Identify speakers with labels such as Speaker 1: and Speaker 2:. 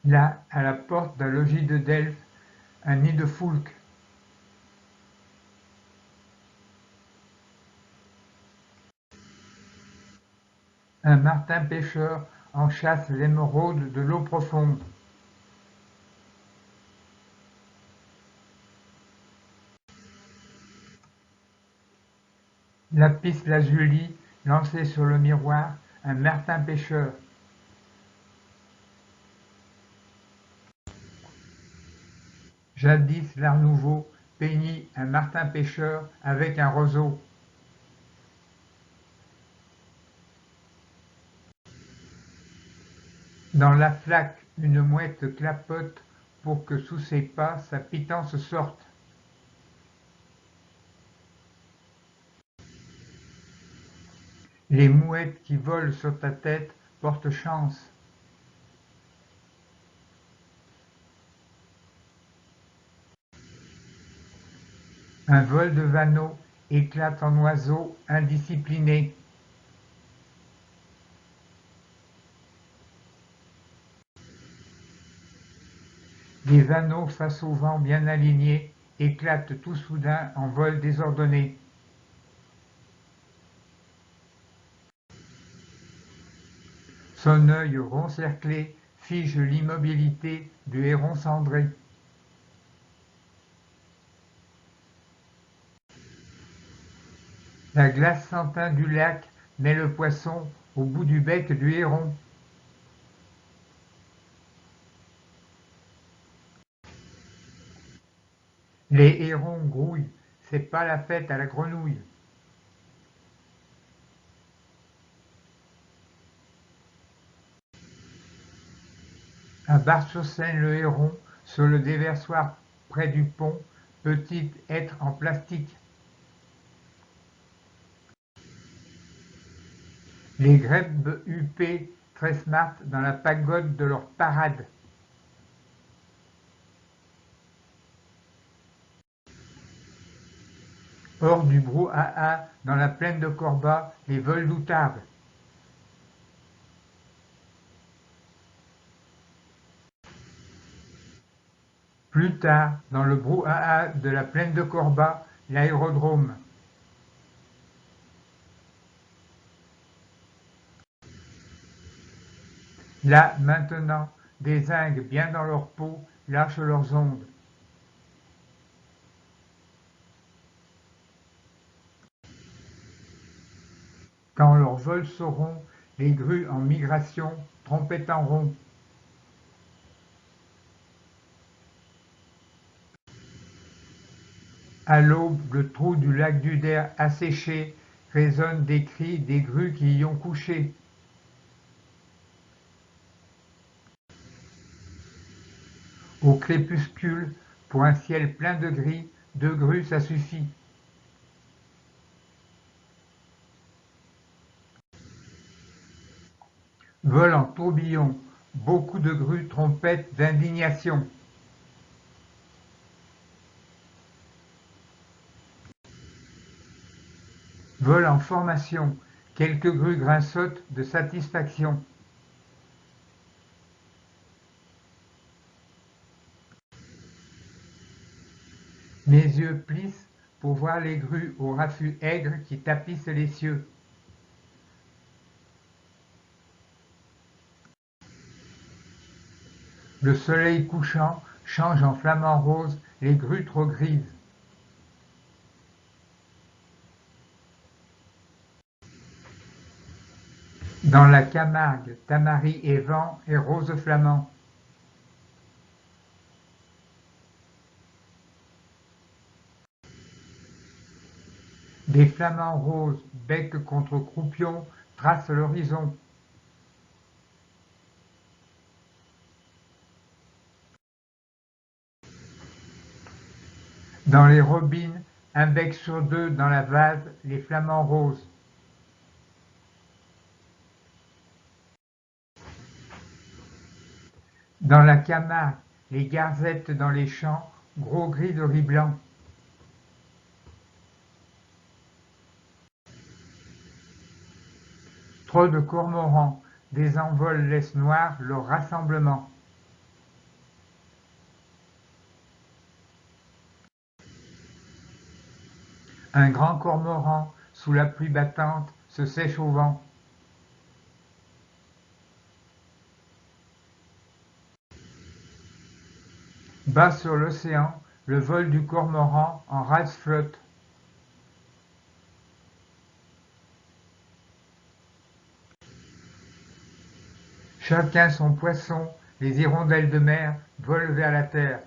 Speaker 1: Là, à la porte d'un logis de Delphes, un nid de foulques. Un martin pêcheur enchasse l'émeraude de l'eau profonde. Lapis lazuli lancé sur le miroir, un martin pêcheur. Jadis l'Art nouveau peignit un martin pêcheur avec un roseau. Dans la flaque, une mouette clapote pour que sous ses pas sa pitance sorte. Les mouettes qui volent sur ta tête portent chance. Un vol de vanneau éclate en oiseau indiscipliné. Les vanneaux face au vent bien alignés éclatent tout soudain en vol désordonné. Son œil rond cerclé fige l'immobilité du héron cendré. La glace sans teint du lac met le poisson au bout du bec du héron. Les hérons grouillent, c'est pas la fête à la grenouille. À Bar-sur-Seine le héron, sur le déversoir près du pont, petit être en plastique. Les grèbes huppées très smart dans la pagode de leur parade. Hors du brouhaha, dans la plaine de Corba, les vols d'outardes. Plus tard, dans le brouhaha de la plaine de Corba, l'aérodrome. Là, maintenant, des zingues bien dans leur peau lâchent leurs ondes. Quand leurs vols sauront, les grues en migration trompettent en rond. À l'aube, le trou du lac d'Uder asséché résonne des cris des grues qui y ont couché. Au crépuscule, pour un ciel plein de gris, 2 grues ça suffit. Volent en tourbillon, beaucoup de grues trompettent d'indignation. Volent en formation, quelques grues grinsottent de satisfaction. Mes yeux plissent pour voir les grues au raffut aigre qui tapissent les cieux. Le soleil couchant change en flamant rose les grues trop grises. Dans la Camargue, tamaris et vent et roses flamants. Des flamants roses, bec contre croupion, tracent l'horizon. Dans les robines, un bec sur 2 dans la vase, les flamants roses. Dans la Camargue, les garzettes dans les champs, gros gris de riz blanc. Trop de cormorans, des envols laissent noir leur rassemblement. Un grand cormoran, sous la pluie battante, se sèche au vent. Bas sur l'océan, le vol du cormoran en rase flotte. Chacun son poisson, les hirondelles de mer volent vers la terre.